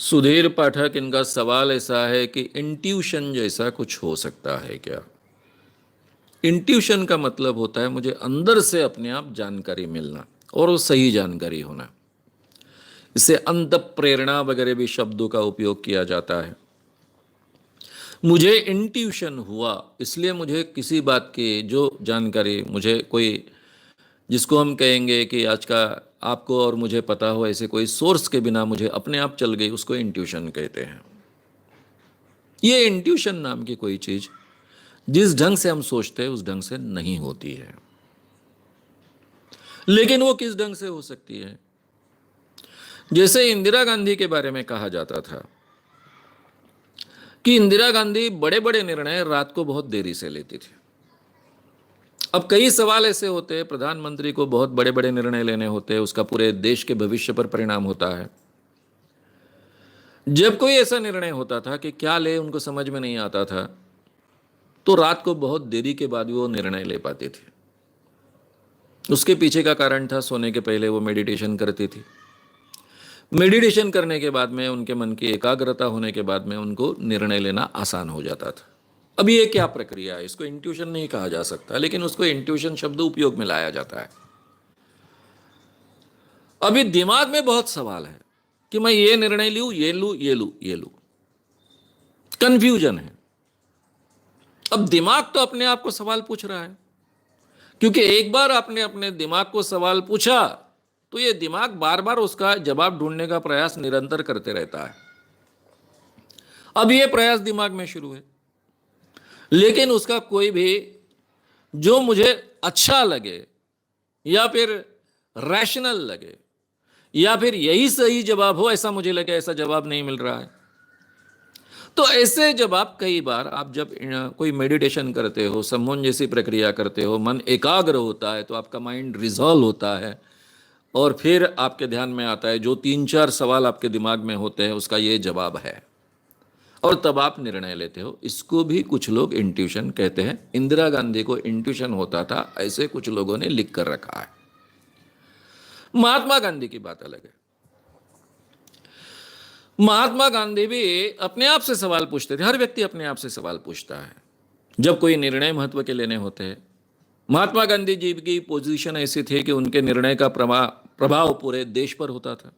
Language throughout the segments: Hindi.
सुधीर पाठक, इनका सवाल ऐसा है कि इंट्यूशन जैसा कुछ हो सकता है क्या? इंट्यूशन का मतलब होता है मुझे अंदर से अपने आप जानकारी मिलना और वो सही जानकारी होना। इसे अंत प्रेरणा वगैरह भी शब्दों का उपयोग किया जाता है। मुझे इंट्यूशन हुआ, इसलिए मुझे किसी बात की जो जानकारी मुझे कोई, जिसको हम कहेंगे कि आज का आपको और मुझे पता हो ऐसे कोई सोर्स के बिना मुझे अपने आप चल गई, उसको इंट्यूशन कहते हैं। ये इंट्यूशन नाम की कोई चीज जिस ढंग से हम सोचते हैं उस ढंग से नहीं होती है। लेकिन वो किस ढंग से हो सकती है? जैसे इंदिरा गांधी के बारे में कहा जाता था कि इंदिरा गांधी बड़े बड़े निर्णय रात को बहुत देरी से लेती थी। अब कई सवाल ऐसे होते हैं, प्रधानमंत्री को बहुत बड़े बड़े निर्णय लेने होते हैं, उसका पूरे देश के भविष्य पर परिणाम होता है। जब कोई ऐसा निर्णय होता था कि क्या ले उनको समझ में नहीं आता था, तो रात को बहुत देरी के बाद वो निर्णय ले पाते थे। उसके पीछे का कारण था, सोने के पहले वो मेडिटेशन करती थी। मेडिटेशन करने के बाद में, उनके मन की एकाग्रता होने के बाद में उनको निर्णय लेना आसान हो जाता था। अब ये क्या प्रक्रिया है? इसको इंट्यूशन नहीं कहा जा सकता, लेकिन उसको इंट्यूशन शब्द उपयोग में लाया जाता है। अभी दिमाग में बहुत सवाल है कि मैं ये निर्णय लूं, ये लूं, ये लूं, ये लूं। कंफ्यूजन है। अब दिमाग तो अपने आप को सवाल पूछ रहा है, क्योंकि एक बार आपने अपने दिमाग को सवाल पूछा तो ये दिमाग बार बार उसका जवाब ढूंढने का प्रयास निरंतर करते रहता है। अब ये प्रयास दिमाग में शुरू है, लेकिन उसका कोई भी जो मुझे अच्छा लगे या फिर रैशनल लगे या फिर यही सही जवाब हो ऐसा मुझे लगे, ऐसा जवाब नहीं मिल रहा है। तो ऐसे जवाब कई बार आप जब कोई मेडिटेशन करते हो, सम्मोहन जैसी प्रक्रिया करते हो, मन एकाग्र होता है तो आपका माइंड रिजॉल्व होता है और फिर आपके ध्यान में आता है जो 3-4 सवाल आपके दिमाग में होते हैं उसका ये जवाब है, और तब आप निर्णय लेते हो। इसको भी कुछ लोग इंट्यूशन कहते हैं। इंदिरा गांधी को इंट्यूशन होता था, ऐसे कुछ लोगों ने लिख कर रखा है। महात्मा गांधी की बात अलग है। महात्मा गांधी भी अपने आप से सवाल पूछते थे। हर व्यक्ति अपने आप से सवाल पूछता है जब कोई निर्णय महत्व के लेने होते हैं। महात्मा गांधी जी की पोजीशन ऐसी थी कि उनके निर्णय का प्रभाव पूरे देश पर होता था।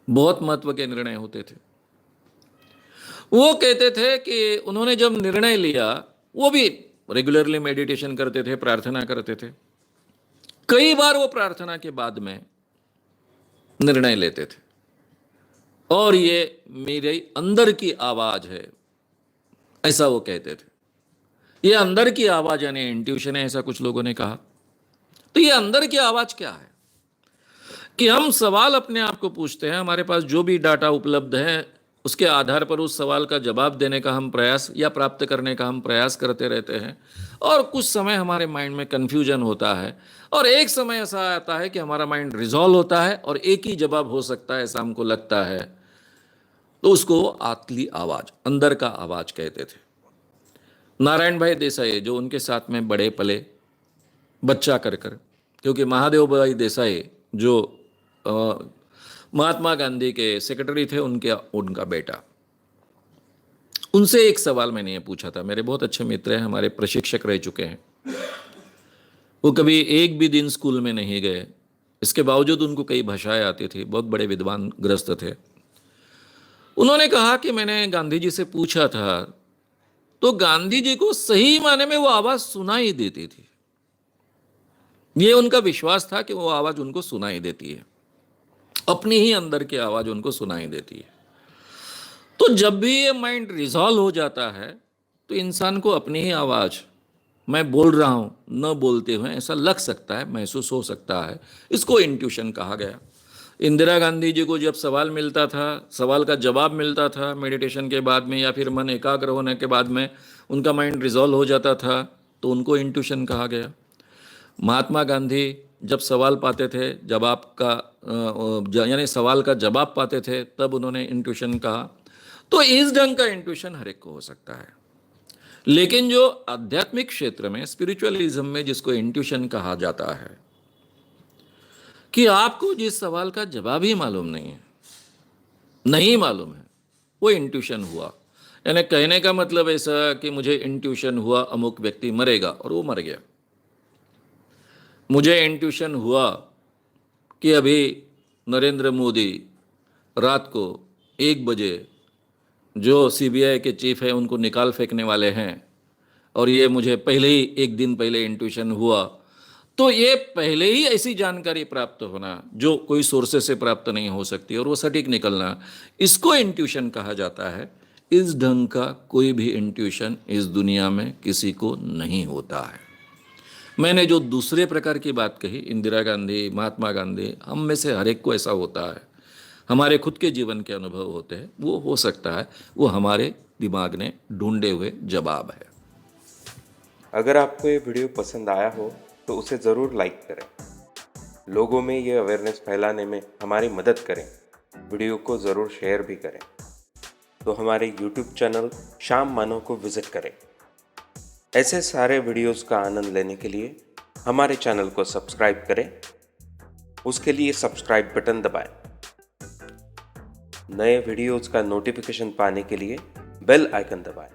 बहुत महत्व के निर्णय होते थे। वो कहते थे कि उन्होंने जब निर्णय लिया, वो भी रेगुलरली मेडिटेशन करते थे, प्रार्थना करते थे। कई बार वो प्रार्थना के बाद में निर्णय लेते थे और ये मेरे अंदर की आवाज है, ऐसा वो कहते थे। ये अंदर की आवाज यानी इंट्यूशन है, ऐसा कुछ लोगों ने कहा। तो ये अंदर की आवाज क्या है कि हम सवाल अपने आप को पूछते हैं, हमारे पास जो भी डाटा उपलब्ध है उसके आधार पर उस सवाल का जवाब देने का हम प्रयास या प्राप्त करने का हम प्रयास करते रहते हैं, और कुछ समय हमारे माइंड में कन्फ्यूजन होता है और एक समय ऐसा आता है कि हमारा माइंड रिजॉल्व होता है और एक ही जवाब हो सकता है ऐसा हमको लगता है। तो उसको आतली आवाज, अंदर का आवाज कहते थे। नारायण भाई देसाई जो उनके साथ में बड़े पले बच्चा कर कर, क्योंकि महादेव भाई देसाई जो महात्मा गांधी के सेक्रेटरी थे, उनका बेटा, उनसे एक सवाल मैंने ये पूछा था। मेरे बहुत अच्छे मित्र हैं, हमारे प्रशिक्षक रह चुके हैं। वो कभी एक भी दिन स्कूल में नहीं गए, इसके बावजूद उनको कई भाषाएं आती थी, बहुत बड़े विद्वान ग्रस्त थे। उन्होंने कहा कि मैंने गांधी जी से पूछा था तो गांधी जी को सही माने में वो आवाज सुनाई देती थी। ये उनका विश्वास था कि वो आवाज उनको सुनाई देती है, अपनी ही अंदर की आवाज उनको सुनाई देती है। तो जब भी ये माइंड रिजॉल्व हो जाता है तो इंसान को अपनी ही आवाज, मैं बोल रहा हूं न बोलते हुए, ऐसा लग सकता है, महसूस हो सकता है। इसको इंट्यूशन कहा गया। इंदिरा गांधी जी को जब सवाल मिलता था, सवाल का जवाब मिलता था मेडिटेशन के बाद में या फिर मन एकाग्र होने के बाद में, उनका माइंड रिजॉल्व हो जाता था, तो उनको इंट्यूशन कहा गया। महात्मा गांधी जब सवाल पाते थे, जवाब का यानी सवाल का जवाब पाते थे, तब उन्होंने इंट्यूशन कहा। तो इस ढंग का इंट्यूशन हर एक को हो सकता है। लेकिन जो आध्यात्मिक क्षेत्र में, स्पिरिचुअलिज्म में जिसको इंट्यूशन कहा जाता है कि आपको जिस सवाल का जवाब ही मालूम नहीं है, नहीं मालूम है, वो इंट्यूशन हुआ। यानी कहने का मतलब ऐसा कि मुझे इंट्यूशन हुआ अमुक व्यक्ति मरेगा और वो मर गया। मुझे इंट्यूशन हुआ कि अभी नरेंद्र मोदी रात को 1 बजे जो सीबीआई के चीफ है उनको निकाल फेंकने वाले हैं, और ये मुझे पहले ही 1 दिन पहले इंट्यूशन हुआ। तो ये पहले ही ऐसी जानकारी प्राप्त होना जो कोई सोर्सेस से प्राप्त नहीं हो सकती और वो सटीक निकलना, इसको इंट्यूशन कहा जाता है। इस ढंग का कोई भी इंट्यूशन इस दुनिया में किसी को नहीं होता है। मैंने जो दूसरे प्रकार की बात कही, इंदिरा गांधी, महात्मा गांधी, हम में से हर एक को ऐसा होता है। हमारे खुद के जीवन के अनुभव होते हैं, वो हो सकता है वो हमारे दिमाग ने ढूंढे हुए जवाब है। अगर आपको ये वीडियो पसंद आया हो तो उसे ज़रूर लाइक करें, लोगों में ये अवेयरनेस फैलाने में हमारी मदद करें। वीडियो को ज़रूर शेयर भी करें। तो हमारे YouTube चैनल श्याम मानव को विज़िट करें। ऐसे सारे वीडियोस का आनंद लेने के लिए हमारे चैनल को सब्सक्राइब करें। उसके लिए सब्सक्राइब बटन दबाएं। नए वीडियोस का नोटिफिकेशन पाने के लिए बेल आइकन दबाएं।